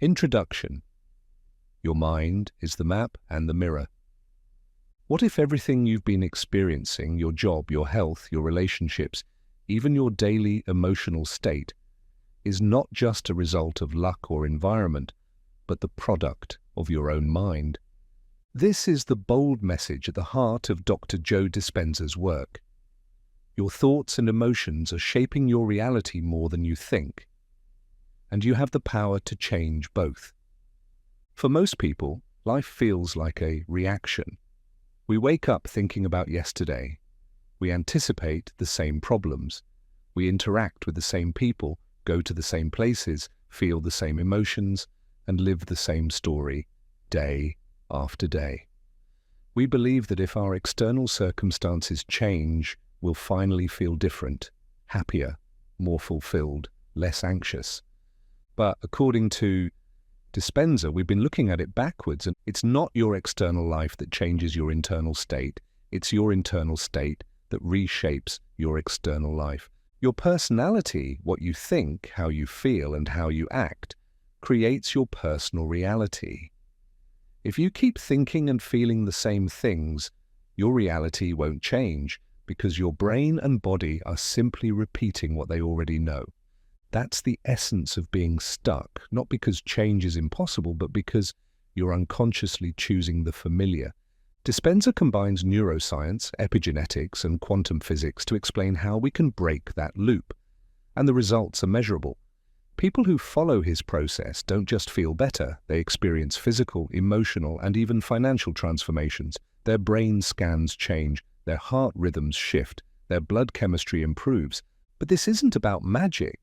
Introduction. Your mind is the map and the mirror. What if everything you've been experiencing, your job, your health, your relationships, even your daily emotional state, is not just a result of luck or environment, but the product of your own mind? This is the bold message at the heart of Dr. Joe Dispenza's work. Your thoughts and emotions are shaping your reality more than you think, and you have the power to change both. For most people, life feels like a reaction. We wake up thinking about yesterday. We anticipate the same problems. We interact with the same people, go to the same places, feel the same emotions, and live the same story day after day. We believe that if our external circumstances change, we'll finally feel different, happier, more fulfilled, less anxious. But according to Dispenza, we've been looking at it backwards, and it's not your external life that changes your internal state. It's your internal state that reshapes your external life. Your personality, what you think, how you feel, and how you act, creates your personal reality. If you keep thinking and feeling the same things, your reality won't change because your brain and body are simply repeating what they already know. That's the essence of being stuck, not because change is impossible, but because you're unconsciously choosing the familiar. Dispenza combines neuroscience, epigenetics, and quantum physics to explain how we can break that loop, and the results are measurable. People who follow his process don't just feel better, they experience physical, emotional, and even financial transformations. Their brain scans change, their heart rhythms shift, their blood chemistry improves. But this isn't about magic.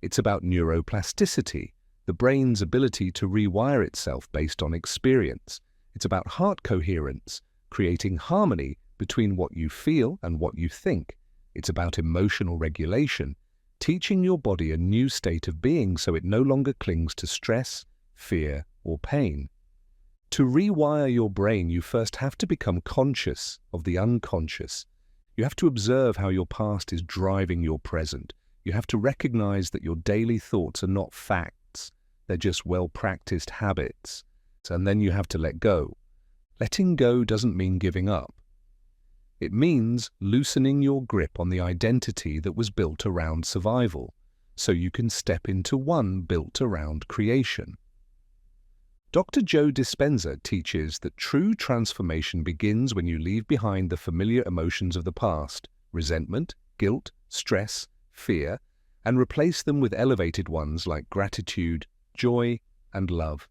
It's about neuroplasticity, the brain's ability to rewire itself based on experience. It's about heart coherence, creating harmony between what you feel and what you think. It's about emotional regulation, teaching your body a new state of being so it no longer clings to stress, fear, or pain. To rewire your brain, you first have to become conscious of the unconscious. You have to observe how your past is driving your present. You have to recognize that your daily thoughts are not facts, they're just well-practiced habits. And then you have to let go. Letting go doesn't mean giving up. It means loosening your grip on the identity that was built around survival, so you can step into one built around creation. Dr. Joe Dispenza teaches that true transformation begins when you leave behind the familiar emotions of the past, resentment, guilt, stress, fear, and replace them with elevated ones like gratitude, joy, and love.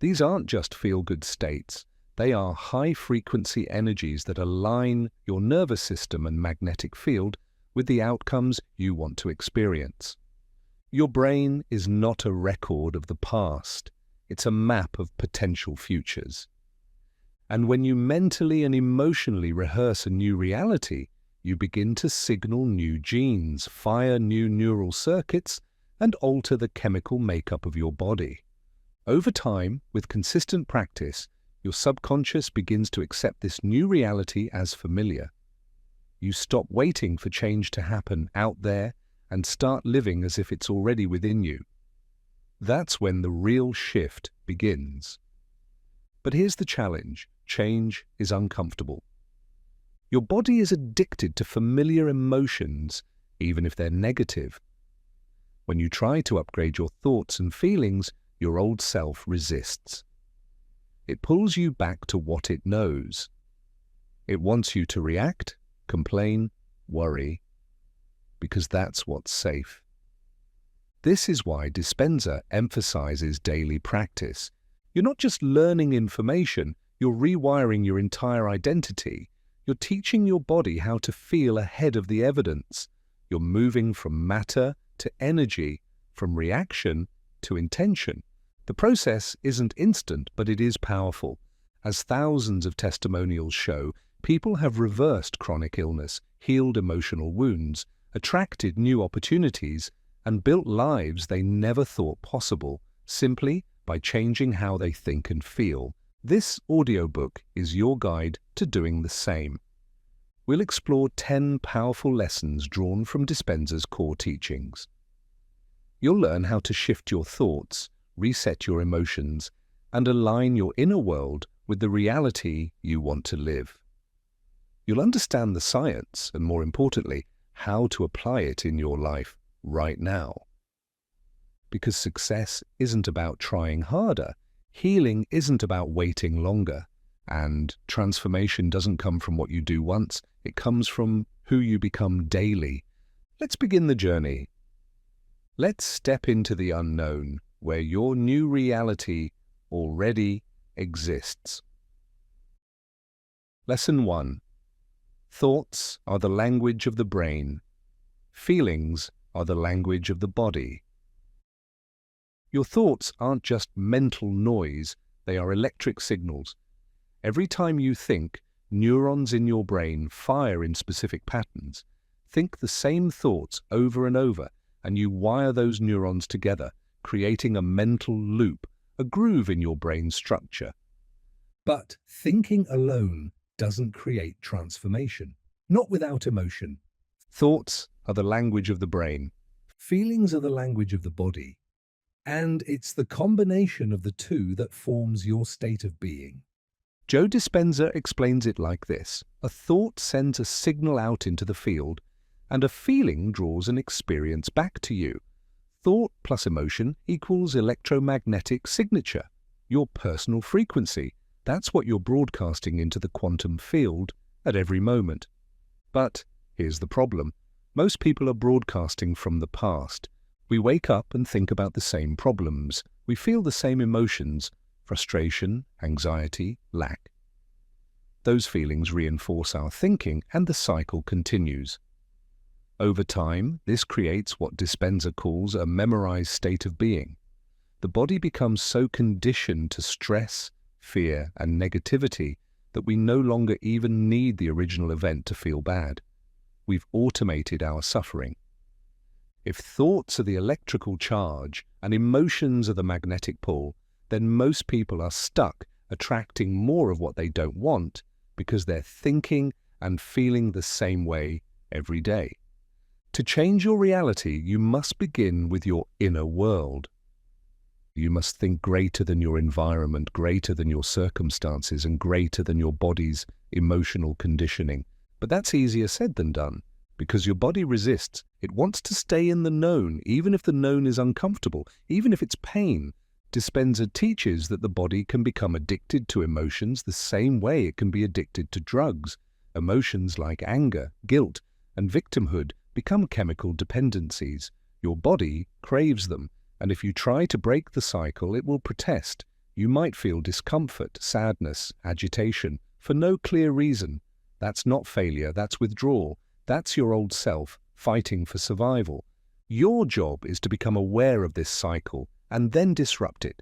These aren't just feel-good states. They are high-frequency energies that align your nervous system and magnetic field with the outcomes you want to experience. Your brain is not a record of the past. It's a map of potential futures. And when you mentally and emotionally rehearse a new reality, you begin to signal new genes, fire new neural circuits, and alter the chemical makeup of your body. Over time, with consistent practice, your subconscious begins to accept this new reality as familiar. You stop waiting for change to happen out there and start living as if it's already within you. That's when the real shift begins. But here's the challenge: change is uncomfortable. Your body is addicted to familiar emotions, even if they're negative. When you try to upgrade your thoughts and feelings, your old self resists. It pulls you back to what it knows. It wants you to react, complain, worry, because that's what's safe. This is why Dispenza emphasizes daily practice. You're not just learning information, you're rewiring your entire identity. You're teaching your body how to feel ahead of the evidence. You're moving from matter to energy, from reaction to intention. The process isn't instant, but it is powerful. As thousands of testimonials show, people have reversed chronic illness, healed emotional wounds, attracted new opportunities, and built lives they never thought possible, simply by changing how they think and feel. This audiobook is your guide to doing the same. We'll explore 10 powerful lessons drawn from Dispenza's core teachings. You'll learn how to shift your thoughts, reset your emotions, and align your inner world with the reality you want to live. You'll understand the science and, more importantly, how to apply it in your life right now. Because success isn't about trying harder, healing isn't about waiting longer, and transformation doesn't come from what you do once, it comes from who you become daily. Let's begin the journey. Let's step into the unknown, where your new reality already exists. Lesson 1. Thoughts are the language of the brain. Feelings are the language of the body. Your thoughts aren't just mental noise, they are electric signals. Every time you think, neurons in your brain fire in specific patterns. Think the same thoughts over and over, and you wire those neurons together, creating a mental loop, a groove in your brain structure. But thinking alone doesn't create transformation, not without emotion. Thoughts are the language of the brain. Feelings are the language of the body. And it's the combination of the two that forms your state of being. Joe Dispenza explains it like this. A thought sends a signal out into the field, and a feeling draws an experience back to you. Thought plus emotion equals electromagnetic signature, your personal frequency. That's what you're broadcasting into the quantum field at every moment. But here's the problem. Most people are broadcasting from the past. We wake up and think about the same problems. We feel the same emotions: frustration, anxiety, lack. Those feelings reinforce our thinking, and the cycle continues. Over time, this creates what Dispenza calls a memorized state of being. The body becomes so conditioned to stress, fear, and negativity that we no longer even need the original event to feel bad. We've automated our suffering. If thoughts are the electrical charge and emotions are the magnetic pull, then most people are stuck attracting more of what they don't want because they're thinking and feeling the same way every day. To change your reality, you must begin with your inner world. You must think greater than your environment, greater than your circumstances, and greater than your body's emotional conditioning. But that's easier said than done, because your body resists. It wants to stay in the known, even if the known is uncomfortable, even if it's pain. Dispenza teaches that the body can become addicted to emotions the same way it can be addicted to drugs. Emotions like anger, guilt, and victimhood become chemical dependencies. Your body craves them, and if you try to break the cycle, it will protest. You might feel discomfort, sadness, agitation, for no clear reason. That's not failure, that's withdrawal. That's your old self fighting for survival. Your job is to become aware of this cycle and then disrupt it.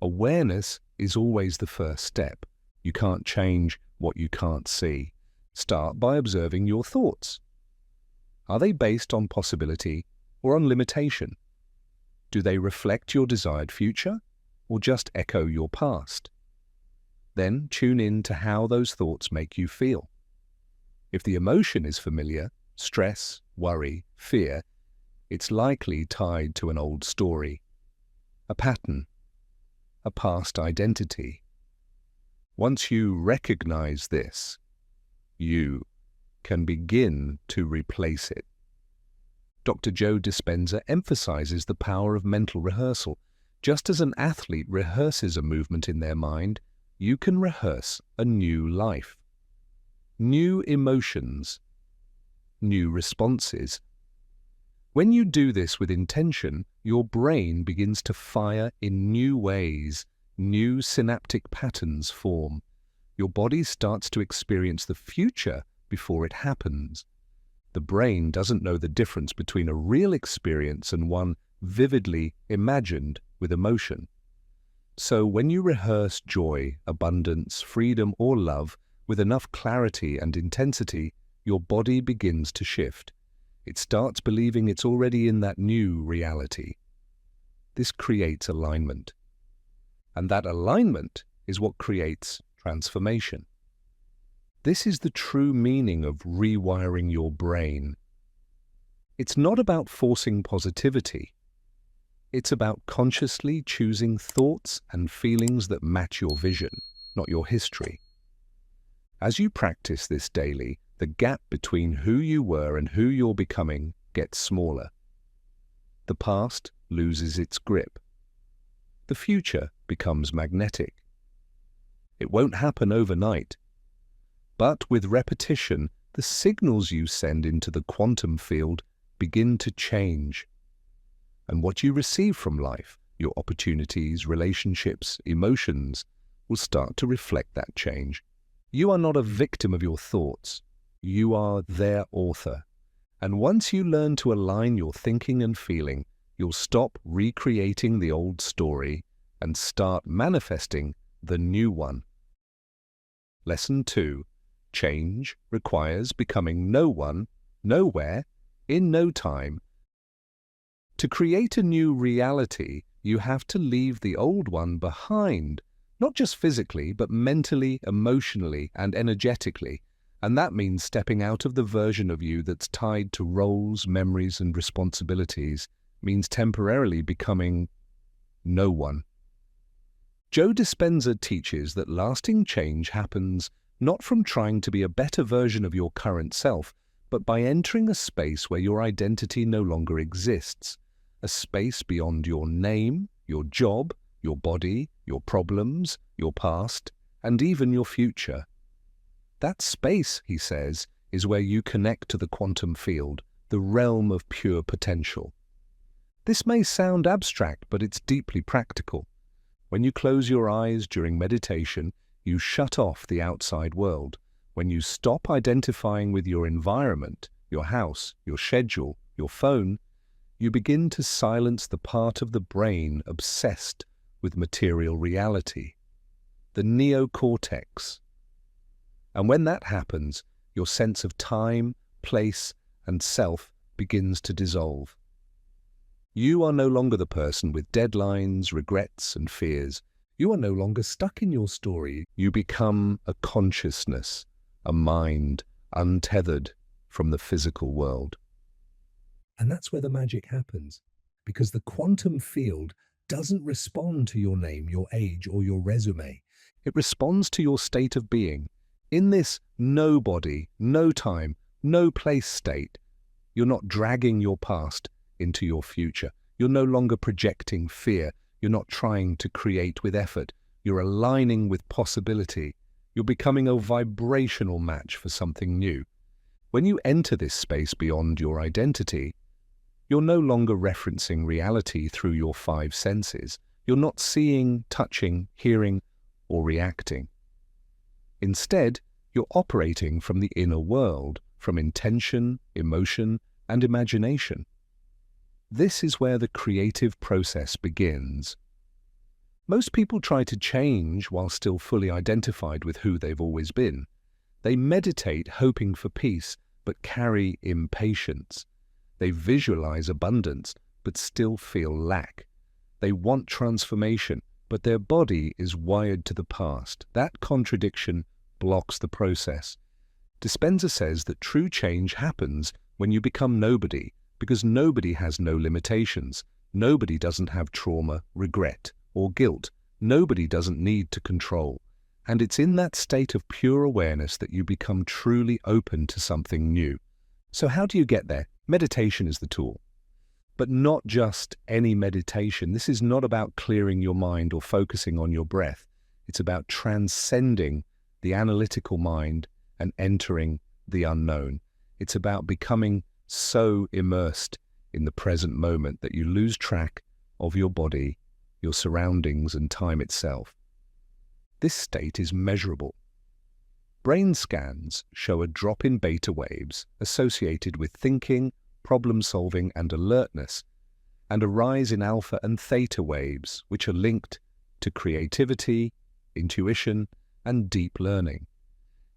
Awareness is always the first step. You can't change what you can't see. Start by observing your thoughts. Are they based on possibility or on limitation? Do they reflect your desired future or just echo your past? Then tune in to how those thoughts make you feel. If the emotion is familiar, stress, worry, fear, it's likely tied to an old story, a pattern, a past identity. Once you recognize this, you can begin to replace it. Dr. Joe Dispenza emphasizes the power of mental rehearsal. Just as an athlete rehearses a movement in their mind, you can rehearse a new life. New emotions, new responses. When you do this with intention, your brain begins to fire in new ways. New synaptic patterns form. Your body starts to experience the future before it happens. The brain doesn't know the difference between a real experience and one vividly imagined with emotion. So when you rehearse joy, abundance, freedom, or love with enough clarity and intensity, your body begins to shift. It starts believing it's already in that new reality. This creates alignment. And that alignment is what creates transformation. This is the true meaning of rewiring your brain. It's not about forcing positivity. It's about consciously choosing thoughts and feelings that match your vision, not your history. As you practice this daily, the gap between who you were and who you're becoming gets smaller. The past loses its grip. The future becomes magnetic. It won't happen overnight, but with repetition, the signals you send into the quantum field begin to change. And what you receive from life, your opportunities, relationships, emotions, will start to reflect that change. You are not a victim of your thoughts. You are their author. And once you learn to align your thinking and feeling, you'll stop recreating the old story and start manifesting the new one. Lesson 2. Change requires becoming no one, nowhere, in no time. To create a new reality, you have to leave the old one behind, not just physically, but mentally, emotionally, and energetically. And that means stepping out of the version of you that's tied to roles, memories, and responsibilities, means temporarily becoming no one. Joe Dispenza teaches that lasting change happens not from trying to be a better version of your current self, but by entering a space where your identity no longer exists, a space beyond your name, your job, your body, your problems, your past, and even your future. That space, he says, is where you connect to the quantum field, the realm of pure potential. This may sound abstract, but it's deeply practical. When you close your eyes during meditation, you shut off the outside world. When you stop identifying with your environment, your house, your schedule, your phone, you begin to silence the part of the brain obsessed with material reality, the neocortex. And when that happens, your sense of time, place, and self begins to dissolve. You are no longer the person with deadlines, regrets, and fears. You are no longer stuck in your story. You become a consciousness, a mind untethered from the physical world. And that's where the magic happens, because the quantum field doesn't respond to your name, your age, or your resume. It responds to your state of being. In this nobody, no time, no place state, you're not dragging your past into your future. You're no longer projecting fear. You're not trying to create with effort. You're aligning with possibility. You're becoming a vibrational match for something new. When you enter this space beyond your identity, you're no longer referencing reality through your 5 senses. You're not seeing, touching, hearing, or reacting. Instead, you're operating from the inner world, from intention, emotion, and imagination. This is where the creative process begins. Most people try to change while still fully identified with who they've always been. They meditate hoping for peace, but carry impatience. They visualize abundance, but still feel lack. They want transformation, but their body is wired to the past. That contradiction blocks the process. Dispenza says that true change happens when you become nobody, because nobody has no limitations. Nobody doesn't have trauma, regret, or guilt. Nobody doesn't need to control. And it's in that state of pure awareness that you become truly open to something new. So how do you get there? Meditation is the tool. But not just any meditation. This is not about clearing your mind or focusing on your breath. It's about transcending the analytical mind and entering the unknown. It's about becoming so immersed in the present moment that you lose track of your body, your surroundings, and time itself. This state is measurable. Brain scans show a drop in beta waves associated with thinking, problem-solving, and alertness, and a rise in alpha and theta waves, which are linked to creativity, intuition, and deep learning.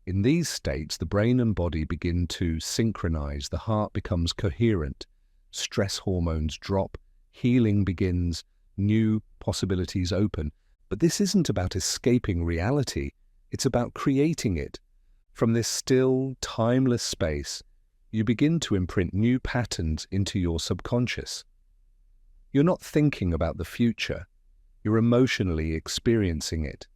In these states, the brain and body begin to synchronize, the heart becomes coherent, stress hormones drop, healing begins, new possibilities open. But this isn't about escaping reality, it's about creating it. From this still, timeless space, you begin to imprint new patterns into your subconscious. You're not thinking about the future. You're emotionally experiencing it.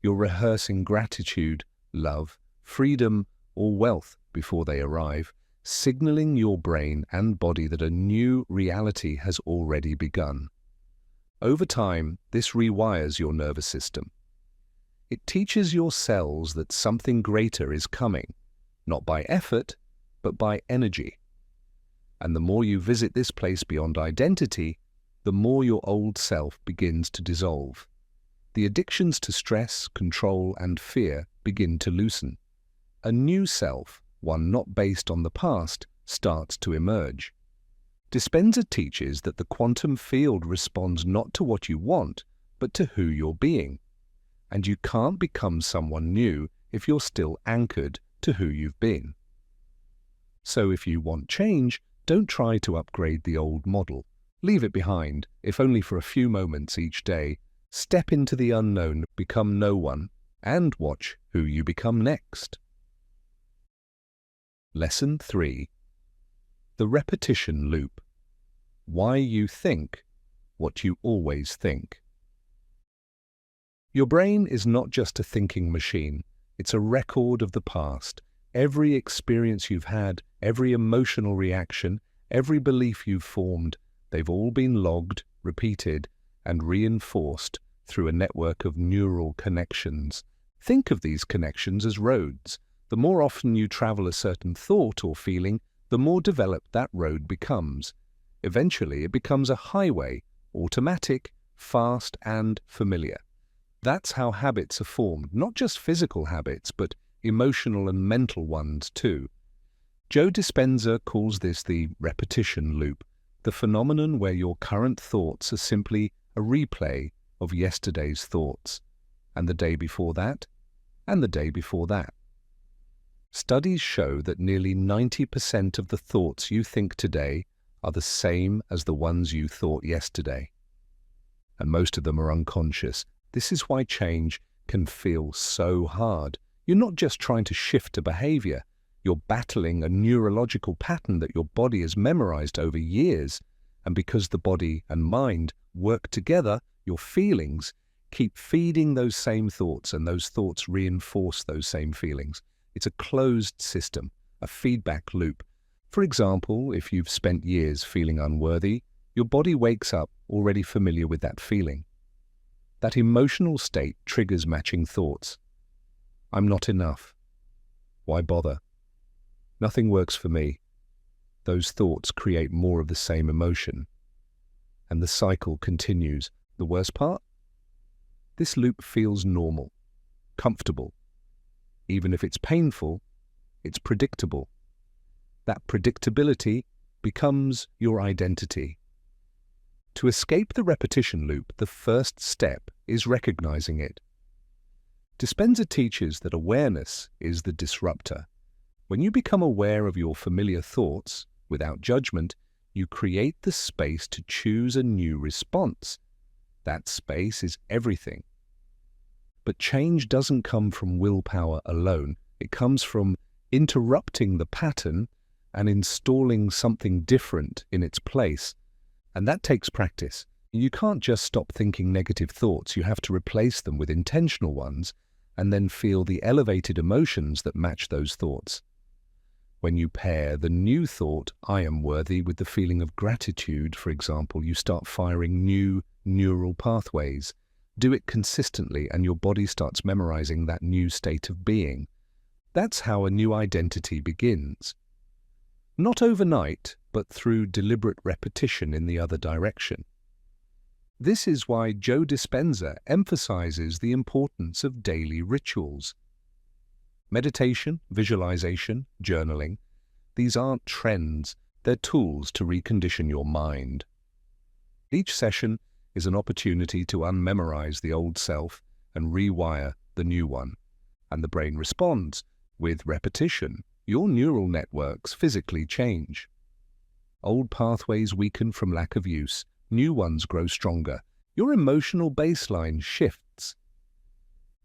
You're rehearsing gratitude, love, freedom, or wealth before they arrive, signaling your brain and body that a new reality has already begun. Over time, this rewires your nervous system. It teaches your cells that something greater is coming, not by effort, but by energy. And the more you visit this place beyond identity, the more your old self begins to dissolve. The addictions to stress, control, and fear begin to loosen. A new self, one not based on the past, starts to emerge. Dispenza teaches that the quantum field responds not to what you want, but to who you're being. And you can't become someone new if you're still anchored to who you've been. So if you want change, don't try to upgrade the old model. Leave it behind, if only for a few moments each day. Step into the unknown, become no one, and watch who you become next. Lesson 3. The repetition loop. Why you think what you always think. Your brain is not just a thinking machine. It's a record of the past. Every experience you've had, every emotional reaction, every belief you've formed, they've all been logged, repeated, and reinforced through a network of neural connections. Think of these connections as roads. The more often you travel a certain thought or feeling, the more developed that road becomes. Eventually, it becomes a highway, automatic, fast, and familiar. That's how habits are formed, not just physical habits, but emotional and mental ones too. Joe Dispenza calls this the repetition loop, the phenomenon where your current thoughts are simply a replay of yesterday's thoughts, and the day before that, and the day before that. Studies show that nearly 90% of the thoughts you think today are the same as the ones you thought yesterday. And most of them are unconscious. This is why change can feel so hard. You're not just trying to shift a behavior. You're battling a neurological pattern that your body has memorized over years. And because the body and mind work together, your feelings keep feeding those same thoughts, and those thoughts reinforce those same feelings. It's a closed system, a feedback loop. For example, if you've spent years feeling unworthy, your body wakes up already familiar with that feeling. That emotional state triggers matching thoughts. I'm not enough. Why bother? Nothing works for me. Those thoughts create more of the same emotion. And the cycle continues. The worst part? This loop feels normal, comfortable. Even if it's painful, it's predictable. That predictability becomes your identity. To escape the repetition loop, the first step is recognizing it. Dispenza teaches that awareness is the disruptor. When you become aware of your familiar thoughts, without judgment, you create the space to choose a new response. That space is everything. But change doesn't come from willpower alone. It comes from interrupting the pattern and installing something different in its place. And that takes practice. You can't just stop thinking negative thoughts. You have to replace them with intentional ones and then feel the elevated emotions that match those thoughts. When you pair the new thought, I am worthy, with the feeling of gratitude, for example, you start firing new neural pathways. Do it consistently and your body starts memorizing that new state of being. That's how a new identity begins. Not overnight, but through deliberate repetition in the other direction. This is why Joe Dispenza emphasizes the importance of daily rituals. Meditation, visualization, journaling, these aren't trends, they're tools to recondition your mind. Each session is an opportunity to unmemorize the old self and rewire the new one. And the brain responds. With repetition, your neural networks physically change. Old pathways weaken from lack of use, new ones grow stronger. Your emotional baseline shifts.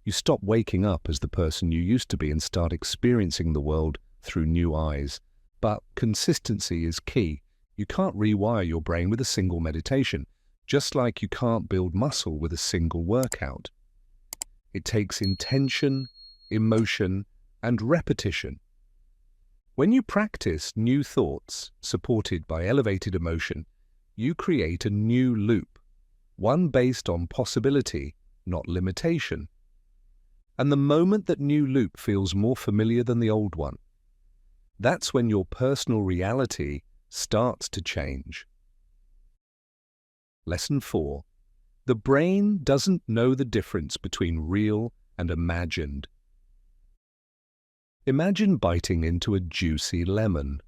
You stop waking up as the person you used to be and start experiencing the world through new eyes. But consistency is key. You can't rewire your brain with a single meditation, just like you can't build muscle with a single workout. It takes intention, emotion, and repetition. When you practice new thoughts supported by elevated emotion, you create a new loop, one based on possibility, not limitation. And the moment that new loop feels more familiar than the old one, that's when your personal reality starts to change. Lesson 4. The brain doesn't know the difference between real and imagined. Imagine biting into a juicy lemon.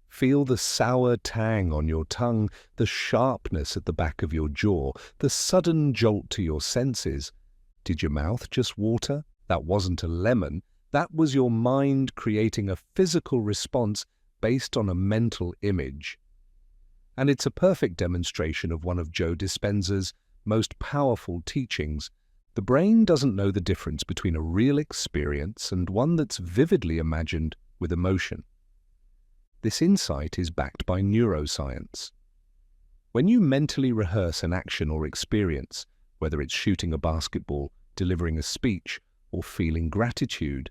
Feel the sour tang on your tongue, the sharpness at the back of your jaw, the sudden jolt to your senses. Did your mouth just water? That wasn't a lemon. That was your mind creating a physical response based on a mental image. And it's a perfect demonstration of one of Joe Dispenza's most powerful teachings. The brain doesn't know the difference between a real experience and one that's vividly imagined with emotion. This insight is backed by neuroscience. When you mentally rehearse an action or experience, whether it's shooting a basketball, delivering a speech, or feeling gratitude,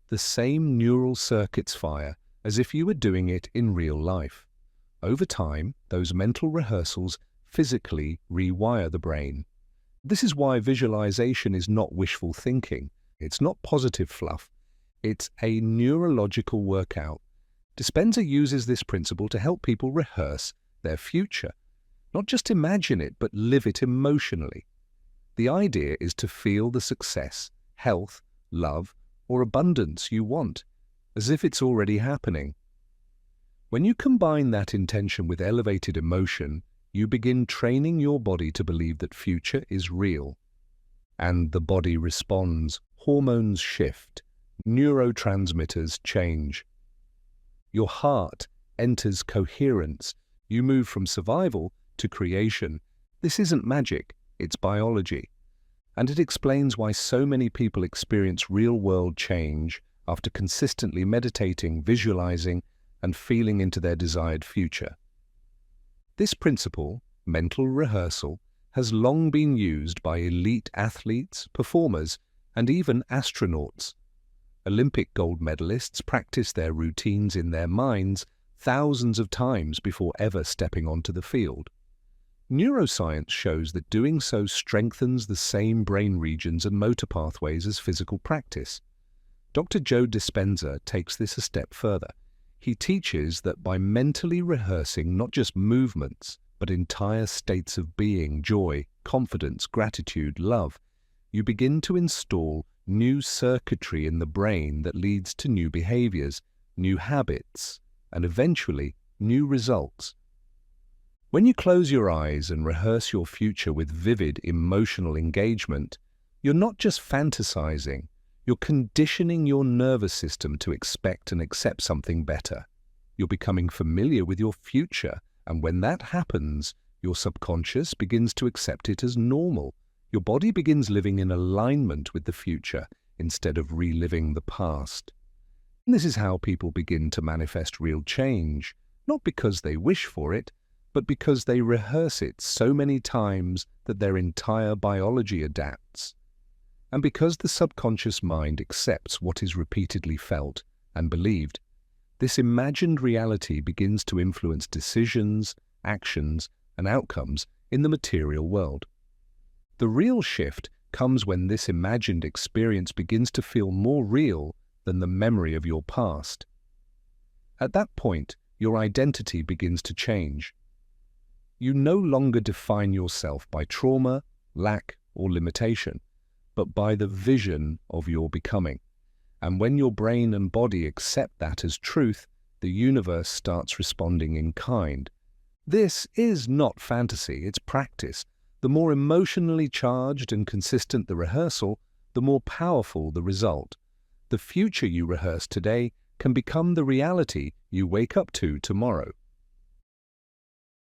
the same neural circuits fire as if you were doing it in real life. Over time, those mental rehearsals physically rewire the brain. This is why visualization is not wishful thinking. It's not positive fluff. It's a neurological workout. Dispenza uses this principle to help people rehearse their future. Not just imagine it, but live it emotionally. The idea is to feel the success, health, love, or abundance you want, as if it's already happening. When you combine that intention with elevated emotion, you begin training your body to believe that future is real. And the body responds, hormones shift, neurotransmitters change. Your heart enters coherence. You move from survival to creation. This isn't magic, it's biology. And it explains why so many people experience real-world change after consistently meditating, visualizing, and feeling into their desired future. This principle, mental rehearsal, has long been used by elite athletes, performers, and even astronauts. Olympic gold medalists practice their routines in their minds thousands of times before ever stepping onto the field. Neuroscience shows that doing so strengthens the same brain regions and motor pathways as physical practice. Dr. Joe Dispenza takes this a step further. He teaches that by mentally rehearsing not just movements, but entire states of being, joy, confidence, gratitude, love, you begin to install new circuitry in the brain that leads to new behaviors, new habits, and eventually new results. When you close your eyes and rehearse your future with vivid emotional engagement, you're not just fantasizing, you're conditioning your nervous system to expect and accept something better. You're becoming familiar with your future, and when that happens, your subconscious begins to accept it as normal. Your body begins living in alignment with the future instead of reliving the past. And this is how people begin to manifest real change, not because they wish for it, but because they rehearse it so many times that their entire biology adapts. And because the subconscious mind accepts what is repeatedly felt and believed, this imagined reality begins to influence decisions, actions, and outcomes in the material world. The real shift comes when this imagined experience begins to feel more real than the memory of your past. At that point, your identity begins to change. You no longer define yourself by trauma, lack, or limitation, but by the vision of your becoming. And when your brain and body accept that as truth, the universe starts responding in kind. This is not fantasy, it's practice. The more emotionally charged and consistent the rehearsal, the more powerful the result. The future you rehearse today can become the reality you wake up to tomorrow.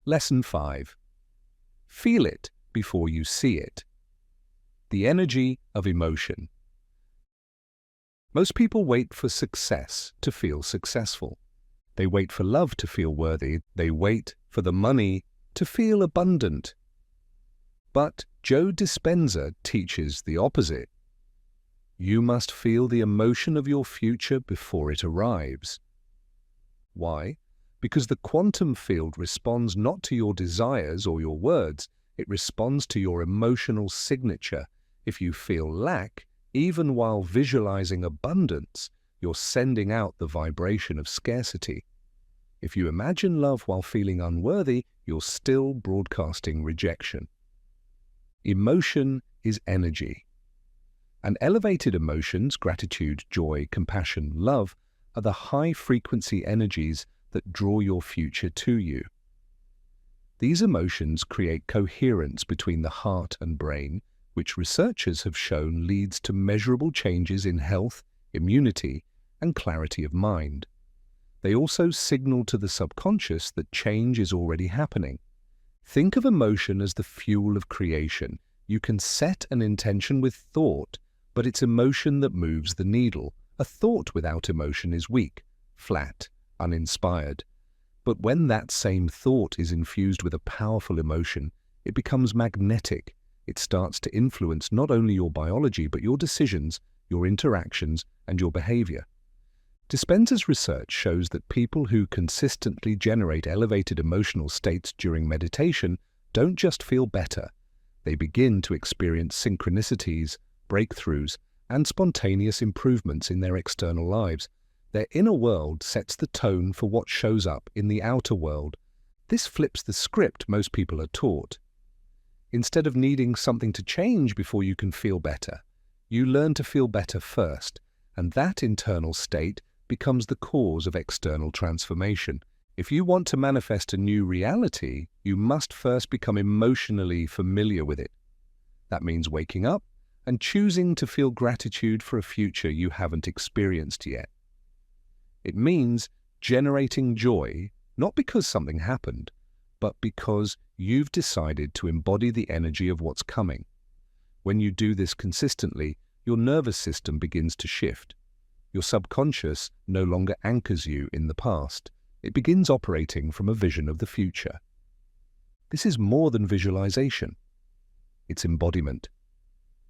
Lesson 5. Feel it before you see it. The energy of emotion. Most people wait for success to feel successful. They wait for love to feel worthy. They wait for the money to feel abundant. But Joe Dispenza teaches the opposite. You must feel the emotion of your future before it arrives. Why? Because the quantum field responds not to your desires or your words, it responds to your emotional signature. If you feel lack, even while visualizing abundance, you're sending out the vibration of scarcity. If you imagine love while feeling unworthy, you're still broadcasting rejection. Emotion is energy. And elevated emotions, gratitude, joy, compassion, love, are the high-frequency energies that draw your future to you. These emotions create coherence between the heart and brain, which researchers have shown leads to measurable changes in health, immunity, and clarity of mind. They also signal to the subconscious that change is already happening. Think of emotion as the fuel of creation. You can set an intention with thought, but it's emotion that moves the needle. A thought without emotion is weak, flat, uninspired. But when that same thought is infused with a powerful emotion, it becomes magnetic. It starts to influence not only your biology, but your decisions, your interactions, and your behavior. Dispenza's research shows that people who consistently generate elevated emotional states during meditation don't just feel better. They begin to experience synchronicities, breakthroughs, and spontaneous improvements in their external lives. Their inner world sets the tone for what shows up in the outer world. This flips the script most people are taught. Instead of needing something to change before you can feel better, you learn to feel better first, and that internal state becomes the cause of external transformation. If you want to manifest a new reality, you must first become emotionally familiar with it. That means waking up and choosing to feel gratitude for a future you haven't experienced yet. It means generating joy, not because something happened, but because you've decided to embody the energy of what's coming. When you do this consistently, your nervous system begins to shift. Your subconscious no longer anchors you in the past. It begins operating from a vision of the future. This is more than visualization. It's embodiment.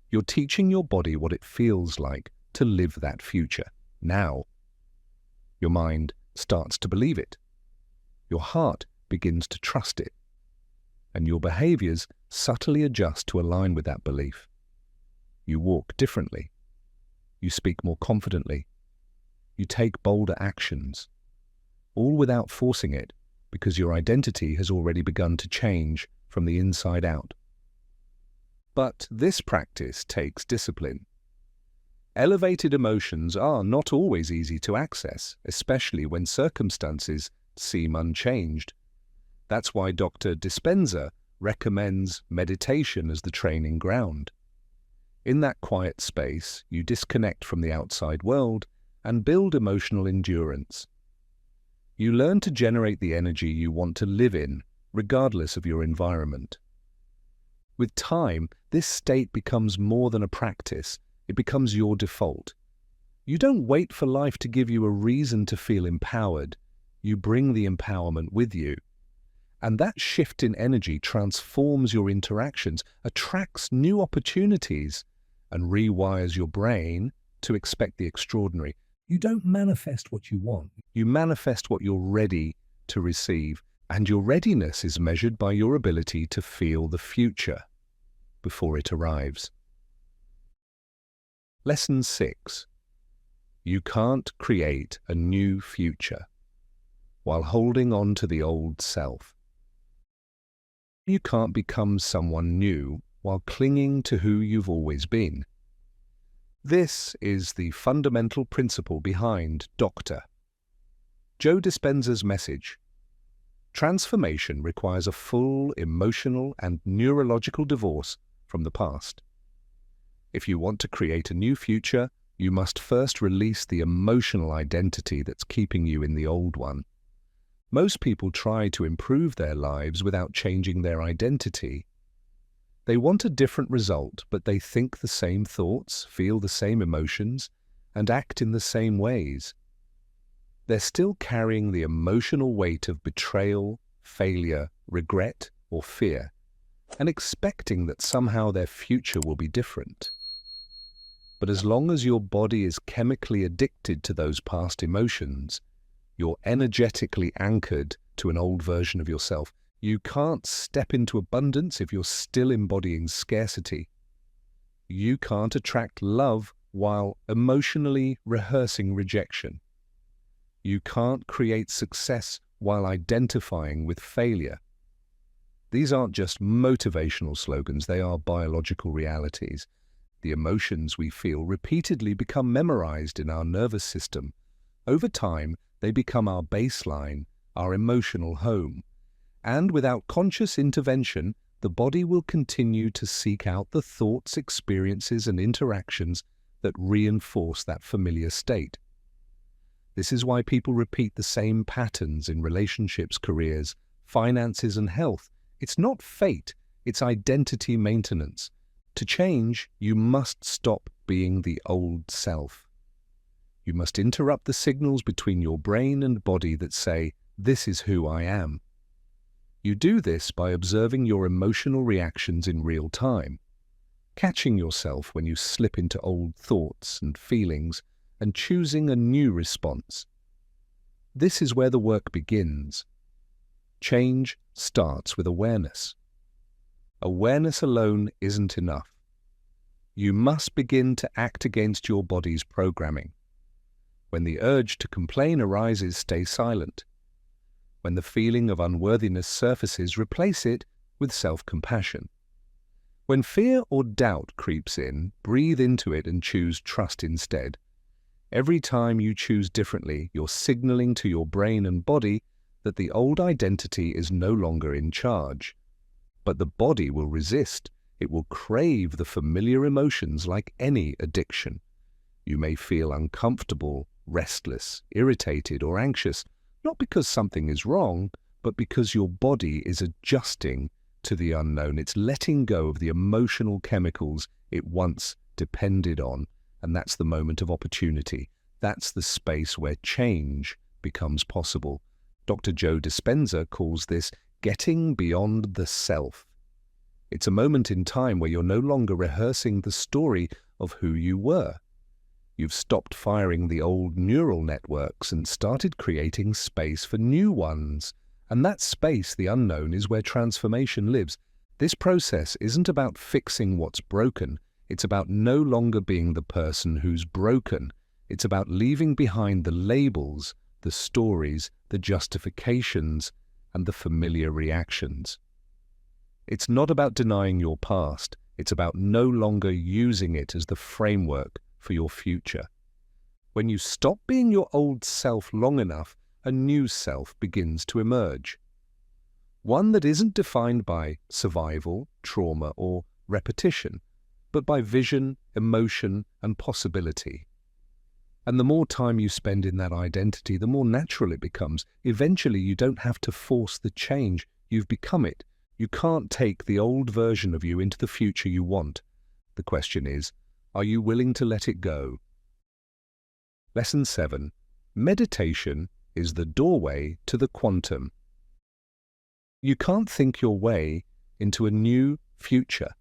You're teaching your body what it feels like to live that future, now. Your mind starts to believe it. Your heart begins to trust it. And your behaviors subtly adjust to align with that belief. You walk differently. You speak more confidently. You take bolder actions, all without forcing it, because your identity has already begun to change from the inside out. But this practice takes discipline. Elevated emotions are not always easy to access, especially when circumstances seem unchanged. That's why Dr. Dispenza recommends meditation as the training ground. In that quiet space, you disconnect from the outside world and build emotional endurance. You learn to generate the energy you want to live in, regardless of your environment. With time, this state becomes more than a practice. It becomes your default. You don't wait for life to give you a reason to feel empowered. You bring the empowerment with you. And that shift in energy transforms your interactions, attracts new opportunities, and rewires your brain to expect the extraordinary. You don't manifest what you want. You manifest what you're ready to receive, and your readiness is measured by your ability to feel the future before it arrives. Lesson 6. You can't create a new future while holding on to the old self. You can't become someone new while clinging to who you've always been. This is the fundamental principle behind Dr. Joe Dispenza's message. Transformation requires a full emotional and neurological divorce from the past. If you want to create a new future, you must first release the emotional identity that's keeping you in the old one. Most people try to improve their lives without changing their identity. They want a different result, but they think the same thoughts, feel the same emotions, and act in the same ways. they're still carrying the emotional weight of betrayal, failure, regret, or fear, and expecting that somehow their future will be different. But as long as your body is chemically addicted to those past emotions, you're energetically anchored to an old version of yourself. You can't step into abundance if you're still embodying scarcity. You can't attract love while emotionally rehearsing rejection. You can't create success while identifying with failure. These aren't just motivational slogans, they are biological realities. The emotions we feel repeatedly become memorized in our nervous system. Over time, they become our baseline, our emotional home. And without conscious intervention, the body will continue to seek out the thoughts, experiences, and interactions that reinforce that familiar state. This is why people repeat the same patterns in relationships, careers, finances, and health. It's not fate, it's identity maintenance. To change, you must stop being the old self. You must interrupt the signals between your brain and body that say, "This is who I am." You do this by observing your emotional reactions in real time, catching yourself when you slip into old thoughts and feelings, and choosing a new response. This is where the work begins. Change starts with awareness. Awareness alone isn't enough. You must begin to act against your body's programming. When the urge to complain arises, stay silent. When the feeling of unworthiness surfaces, replace it with self-compassion. When fear or doubt creeps in, breathe into it and choose trust instead. Every time you choose differently, you're signaling to your brain and body that the old identity is no longer in charge. But the body will resist. It will crave the familiar emotions like any addiction. You may feel uncomfortable, restless, irritated, or anxious, not because something is wrong, but because your body is adjusting to the unknown. It's letting go of the emotional chemicals it once depended on, and that's the moment of opportunity. That's the space where change becomes possible. Dr. Joe Dispenza calls this getting beyond the self. It's a moment in time where you're no longer rehearsing the story of who you were. You've stopped firing the old neural networks and started creating space for new ones. And that space, the unknown, is where transformation lives. This process isn't about fixing what's broken. It's about no longer being the person who's broken. It's about leaving behind the labels, the stories, the justifications, and the familiar reactions. It's not about denying your past. It's about no longer using it as the framework for your future. When you stop being your old self long enough, a new self begins to emerge. One that isn't defined by survival, trauma, or repetition, but by vision, emotion, and possibility. And the more time you spend in that identity, the more natural it becomes. Eventually, you don't have to force the change. You've become it. You can't take the old version of you into the future you want. The question is, are you willing to let it go? Lesson 7. Meditation is the doorway to the quantum. You can't think your way into a new future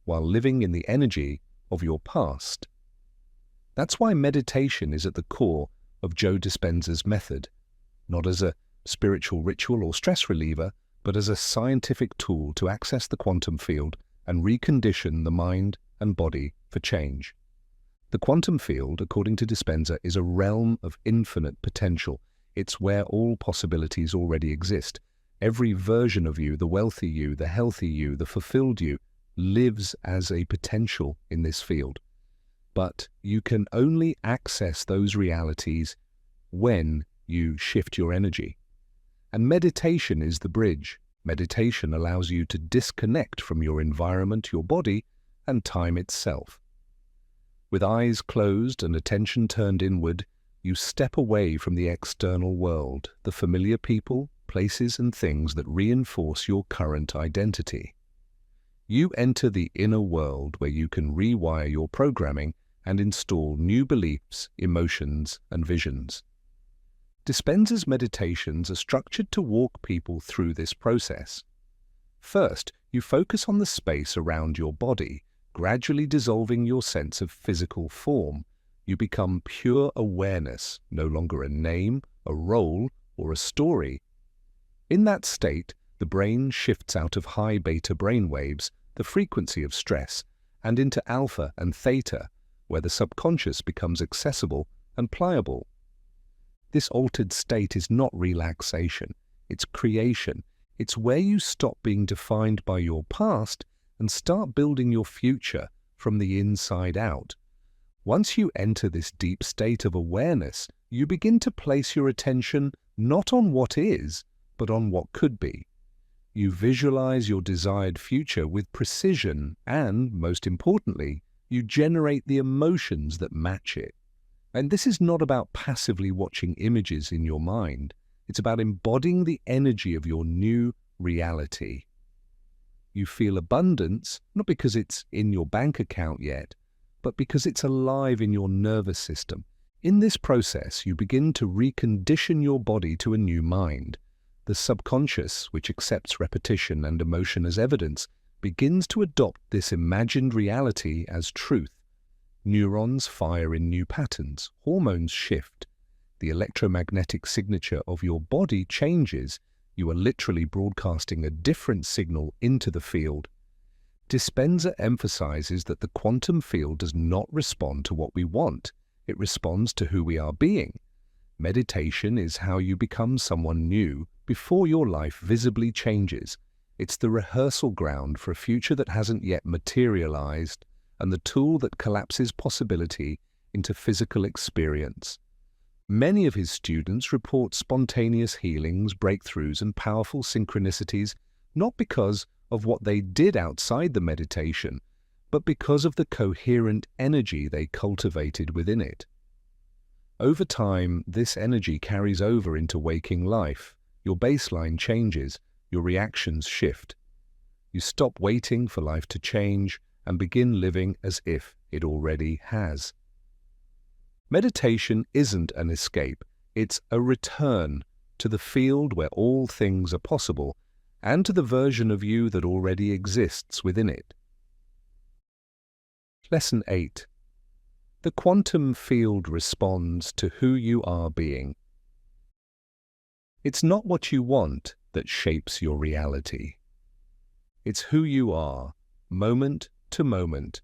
while living in the energy of your past. That's why meditation is at the core of Joe Dispenza's method, not as a spiritual ritual or stress reliever, but as a scientific tool to access the quantum field and recondition the mind and body for change. The quantum field, according to Dispenza, is a realm of infinite potential. It's where all possibilities already exist. Every version of you, the wealthy you, the healthy you, the fulfilled you, lives as a potential in this field. But you can only access those realities when you shift your energy. And meditation is the bridge. Meditation allows you to disconnect from your environment, your body, and time itself. With eyes closed and attention turned inward, you step away from the external world, the familiar people, places, and things that reinforce your current identity. You enter the inner world where you can rewire your programming and install new beliefs, emotions, and visions. Dispenza's meditations are structured to walk people through this process. First, you focus on the space around your body, gradually dissolving your sense of physical form. You become pure awareness, no longer a name, a role, or a story. In that state, the brain shifts out of high beta brainwaves, the frequency of stress, and into alpha and theta, where the subconscious becomes accessible and pliable. This altered state is not relaxation, it's creation. It's where you stop being defined by your past and start building your future from the inside out. Once you enter this deep state of awareness, you begin to place your attention not on what is, but on what could be. You visualize your desired future with precision and, most importantly, you generate the emotions that match it. And this is not about passively watching images in your mind. It's about embodying the energy of your new reality. You feel abundance, not because it's in your bank account yet, but because it's alive in your nervous system. In this process, you begin to recondition your body to a new mind. The subconscious, which accepts repetition and emotion as evidence, begins to adopt this imagined reality as truth. Neurons fire in new patterns, hormones shift, the electromagnetic signature of your body changes. You are literally broadcasting a different signal into the field. Dispenza emphasizes that the quantum field does not respond to what we want. It responds to who we are being. Meditation is how you become someone new before your life visibly changes. It's the rehearsal ground for a future that hasn't yet materialized and the tool that collapses possibility into physical experience. Many of his students report spontaneous healings, breakthroughs, and powerful synchronicities, not because of what they did outside the meditation, but because of the coherent energy they cultivated within it. Over time, this energy carries over into waking life. Your baseline changes, your reactions shift. You stop waiting for life to change and begin living as if it already has. Meditation isn't an escape, it's a return to the field where all things are possible and to the version of you that already exists within it. Lesson 8. The quantum field responds to who you are being. It's not what you want that shapes your reality. It's who you are, moment to moment.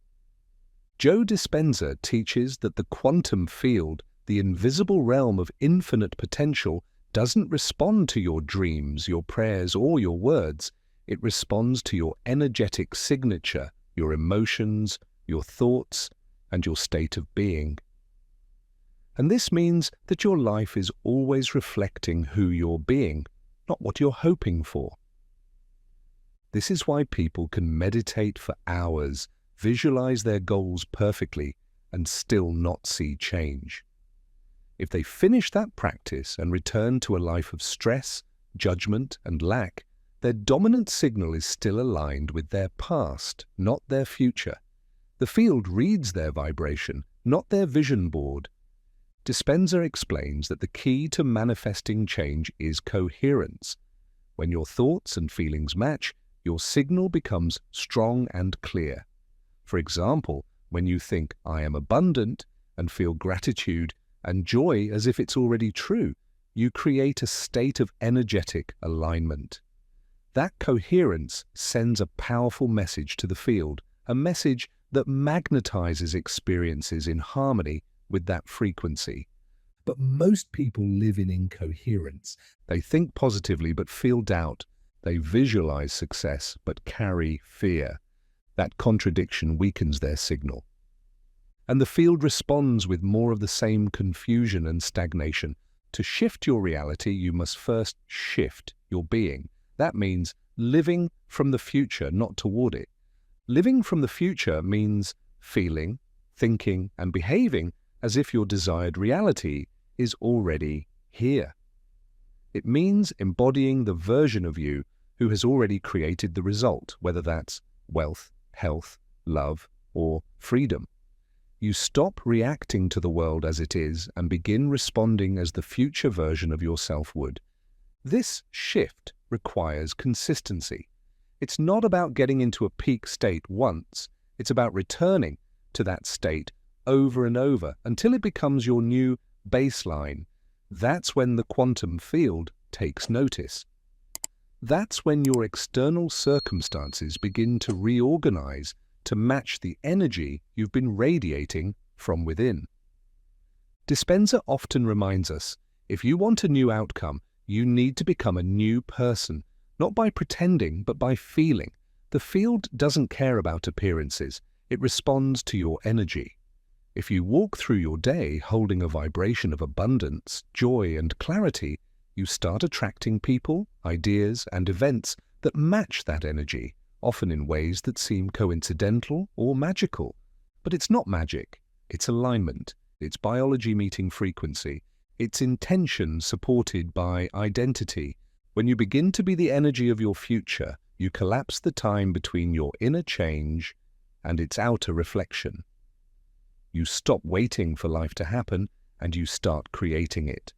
Joe Dispenza teaches that the quantum field, the invisible realm of infinite potential, doesn't respond to your dreams, your prayers, or your words. It responds to your energetic signature, your emotions, your thoughts, and your state of being. And this means that your life is always reflecting who you're being, not what you're hoping for. This is why people can meditate for hours, visualize their goals perfectly, and still not see change. If they finish that practice and return to a life of stress, judgment, and lack, their dominant signal is still aligned with their past, not their future. The field reads their vibration, not their vision board. Dispenza explains that the key to manifesting change is coherence. When your thoughts and feelings match, your signal becomes strong and clear. For example, when you think, "I am abundant," and feel gratitude and joy as if it's already true, you create a state of energetic alignment. That coherence sends a powerful message to the field, a message that magnetizes experiences in harmony with that frequency. But most people live in incoherence. They think positively but feel doubt. They visualize success but carry fear. That contradiction weakens their signal. And the field responds with more of the same confusion and stagnation. To shift your reality, you must first shift your being. That means living from the future, not toward it. Living from the future means feeling, thinking, and behaving as if your desired reality is already here. It means embodying the version of you who has already created the result, whether that's wealth, health, love, or freedom. You stop reacting to the world as it is and begin responding as the future version of yourself would. This shift requires consistency. It's not about getting into a peak state once, it's about returning to that state over and over until it becomes your new baseline. That's when the quantum field takes notice. That's when your external circumstances begin to reorganize to match the energy you've been radiating from within. Dispenza often reminds us, if you want a new outcome, you need to become a new person, not by pretending, but by feeling. The field doesn't care about appearances. It responds to your energy. If you walk through your day holding a vibration of abundance, joy, and clarity, you start attracting people, ideas, and events that match that energy, often in ways that seem coincidental or magical. But it's not magic. It's alignment. It's biology meeting frequency. It's intention supported by identity. When you begin to be the energy of your future, you collapse the time between your inner change and its outer reflection. You stop waiting for life to happen and you start creating it.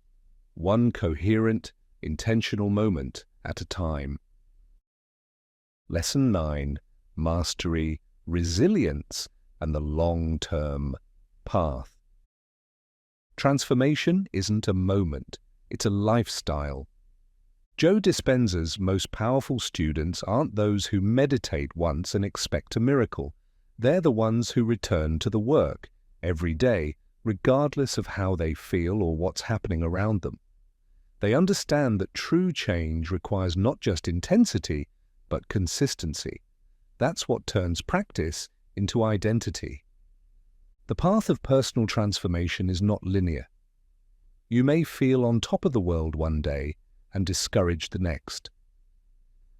One coherent, intentional moment at a time. Lesson 9. Mastery, Resilience, and the Long-Term Path. Transformation isn't a moment, it's a lifestyle. Joe Dispenza's most powerful students aren't those who meditate once and expect a miracle. They're the ones who return to the work every day, regardless of how they feel or what's happening around them. They understand that true change requires not just intensity, but consistency. That's what turns practice into identity. The path of personal transformation is not linear. You may feel on top of the world one day and discouraged the next.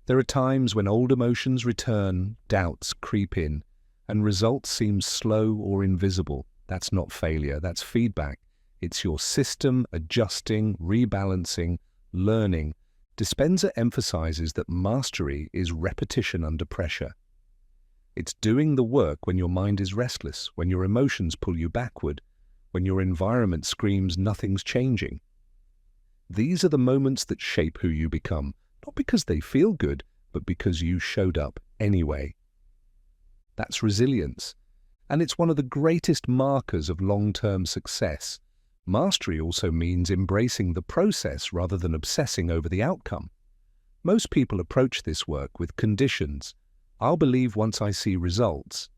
There are times when old emotions return, doubts creep in, and results seem slow or invisible. That's not failure, that's feedback. It's your system adjusting, rebalancing, learning. Dispenza emphasizes that mastery is repetition under pressure. It's doing the work when your mind is restless, when your emotions pull you backward, when your environment screams nothing's changing. These are the moments that shape who you become, not because they feel good, but because you showed up anyway. That's resilience, and it's one of the greatest markers of long-term success. Mastery also means embracing the process rather than obsessing over the outcome. Most people approach this work with conditions. I'll believe once I see results.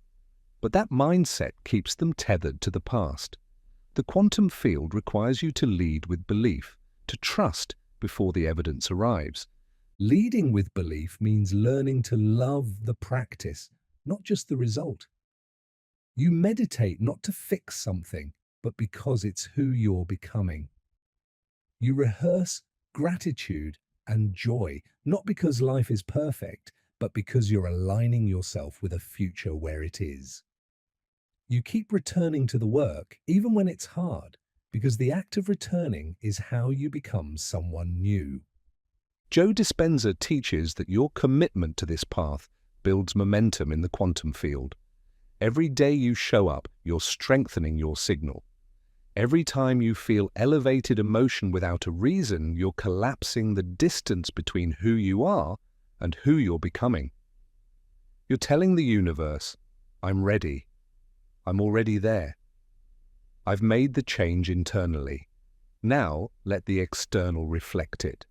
But that mindset keeps them tethered to the past. The quantum field requires you to lead with belief, to trust before the evidence arrives. Leading with belief means learning to love the practice, not just the result. You meditate not to fix something, but because it's who you're becoming. You rehearse gratitude and joy, not because life is perfect, but because you're aligning yourself with a future where it is. You keep returning to the work, even when it's hard, because the act of returning is how you become someone new. Joe Dispenza teaches that your commitment to this path builds momentum in the quantum field. Every day you show up, you're strengthening your signal. Every time you feel elevated emotion without a reason, you're collapsing the distance between who you are and who you're becoming. You're telling the universe, I'm ready. I'm already there. I've made the change internally. Now let the external reflect it.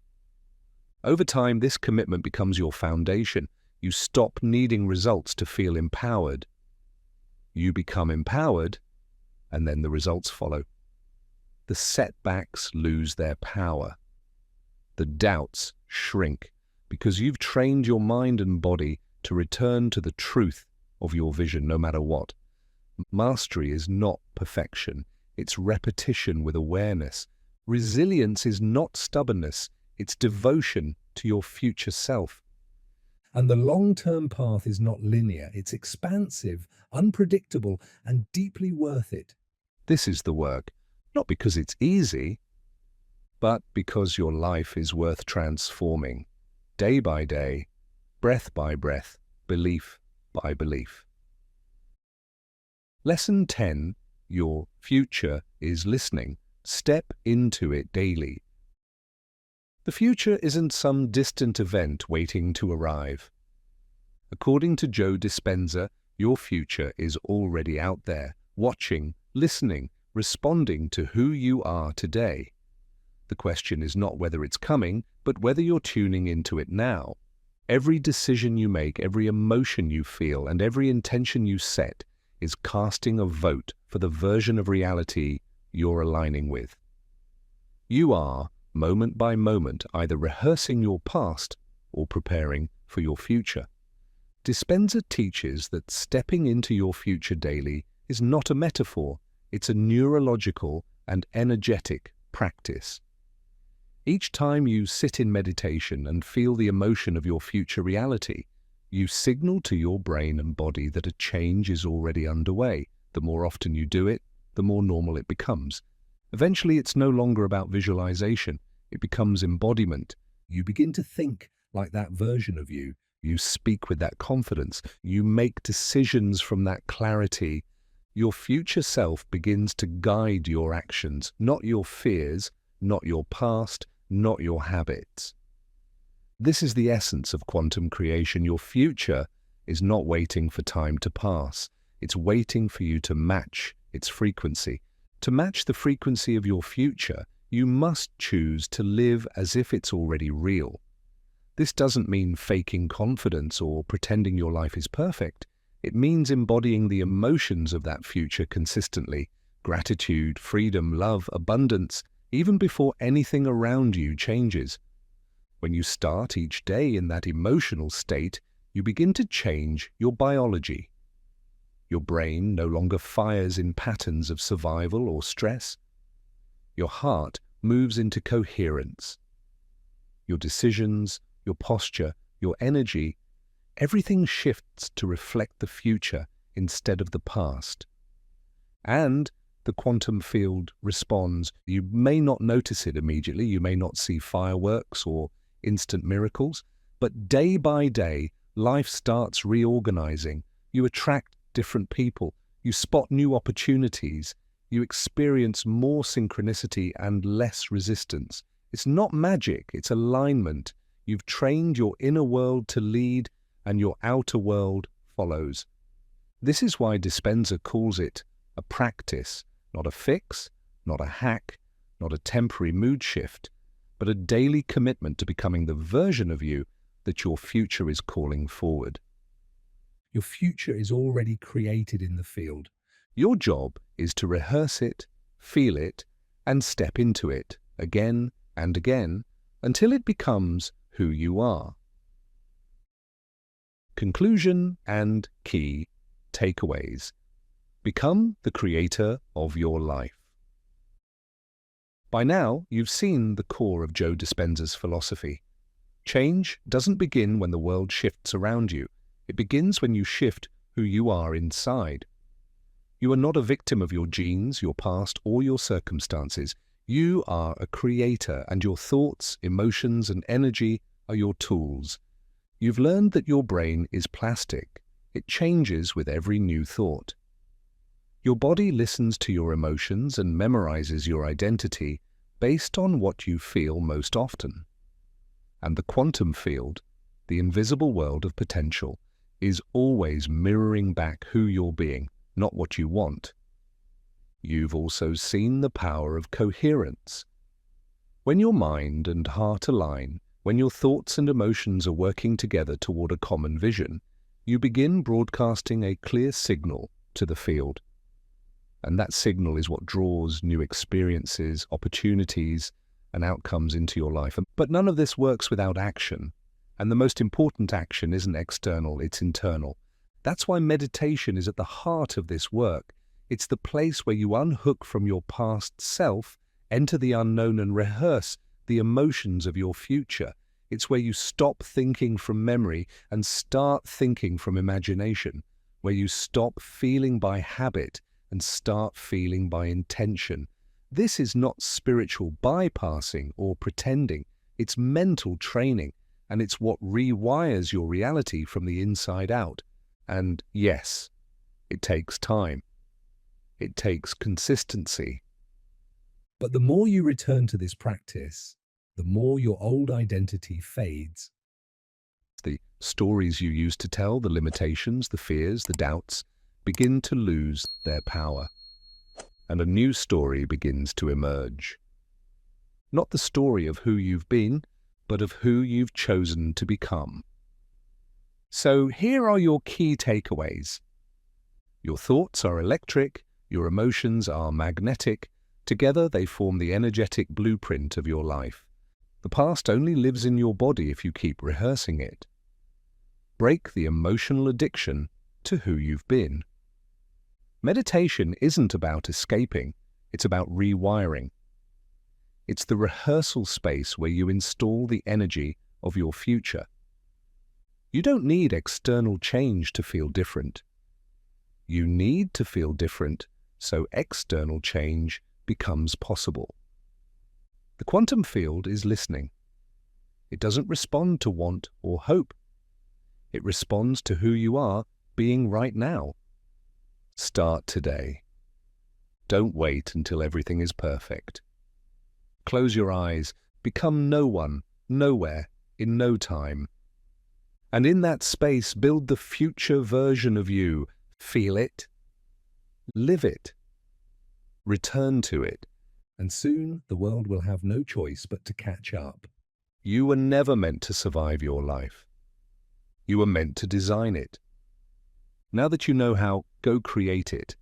Over time, this commitment becomes your foundation. You stop needing results to feel empowered. You become empowered, and then the results follow. The setbacks lose their power. The doubts shrink because you've trained your mind and body to return to the truth of your vision no matter what. Mastery is not perfection. It's repetition with awareness. Resilience is not stubbornness. It's devotion to your future self. And the long-term path is not linear. It's expansive, unpredictable, and deeply worth it. This is the work, not because it's easy, but because your life is worth transforming, day by day, breath by breath, belief by belief. Lesson 10. Your future is listening. Step into it daily. The future isn't some distant event waiting to arrive. According to Joe Dispenza, your future is already out there, watching, listening, responding to who you are today. The question is not whether it's coming, but whether you're tuning into it now. Every decision you make, every emotion you feel, and every intention you set is casting a vote for the version of reality you're aligning with. You are, moment by moment, either rehearsing your past or preparing for your future. Dispenza teaches that stepping into your future daily is not a metaphor, it's a neurological and energetic practice. Each time you sit in meditation and feel the emotion of your future reality, you signal to your brain and body that a change is already underway. The more often you do it, the more normal it becomes. Eventually, it's no longer about visualization. It becomes embodiment. You begin to think like that version of you. You speak with that confidence. You make decisions from that clarity. Your future self begins to guide your actions, not your fears, not your past, not your habits. This is the essence of quantum creation. Your future is not waiting for time to pass. It's waiting for you to match its frequency. To match the frequency of your future, you must choose to live as if it's already real. This doesn't mean faking confidence or pretending your life is perfect. It means embodying the emotions of that future consistently. Gratitude, freedom, love, abundance, even before anything around you changes. When you start each day in that emotional state, you begin to change your biology. Your brain no longer fires in patterns of survival or stress. Your heart moves into coherence. Your decisions, your posture, your energy, everything shifts to reflect the future instead of the past. And the quantum field responds. You may not notice it immediately, you may not see fireworks or instant miracles, but day by day, life starts reorganizing. You attract different people, you spot new opportunities, you experience more synchronicity and less resistance. It's not magic, it's alignment. You've trained your inner world to lead, and your outer world follows. This is why Dispenza calls it a practice, not a fix, not a hack, not a temporary mood shift, but a daily commitment to becoming the version of you that your future is calling forward. Your future is already created in the field. Your job is to rehearse it, feel it, and step into it again and again until it becomes who you are. Conclusion and key takeaways. Become the creator of your life. By now, you've seen the core of Joe Dispenza's philosophy. Change doesn't begin when the world shifts around you. It begins when you shift who you are inside. You are not a victim of your genes, your past, or your circumstances. You are a creator, and your thoughts, emotions, and energy are your tools. You've learned that your brain is plastic. It changes with every new thought. Your body listens to your emotions and memorizes your identity based on what you feel most often. And the quantum field, the invisible world of potential, is always mirroring back who you're being, not what you want. You've also seen the power of coherence. When your mind and heart align, when your thoughts and emotions are working together toward a common vision, you begin broadcasting a clear signal to the field. And that signal is what draws new experiences, opportunities, and outcomes into your life. But none of this works without action. And the most important action isn't external, it's internal. That's why meditation is at the heart of this work. It's the place where you unhook from your past self, enter the unknown, and rehearse the emotions of your future. It's where you stop thinking from memory and start thinking from imagination, where you stop feeling by habit and start feeling by intention. This is not spiritual bypassing or pretending. It's mental training, and it's what rewires your reality from the inside out. And yes, it takes time. It takes consistency. But the more you return to this practice, the more your old identity fades. The stories you used to tell, the limitations, the fears, the doubts, begin to lose their power. And a new story begins to emerge. Not the story of who you've been, but of who you've chosen to become. So here are your key takeaways. Your thoughts are electric, your emotions are magnetic. Together they form the energetic blueprint of your life. The past only lives in your body if you keep rehearsing it. Break the emotional addiction to who you've been. Meditation isn't about escaping, it's about rewiring. It's the rehearsal space where you install the energy of your future. You don't need external change to feel different. You need to feel different so external change becomes possible. The quantum field is listening. It doesn't respond to want or hope. It responds to who you are being right now. Start today. Don't wait until everything is perfect. Close your eyes, become no one, nowhere, in no time. And in that space, build the future version of you. Feel it, live it, return to it, And soon the world will have no choice but to catch up. You were never meant to survive your life. You were meant to design it. Now that you know how, go create it.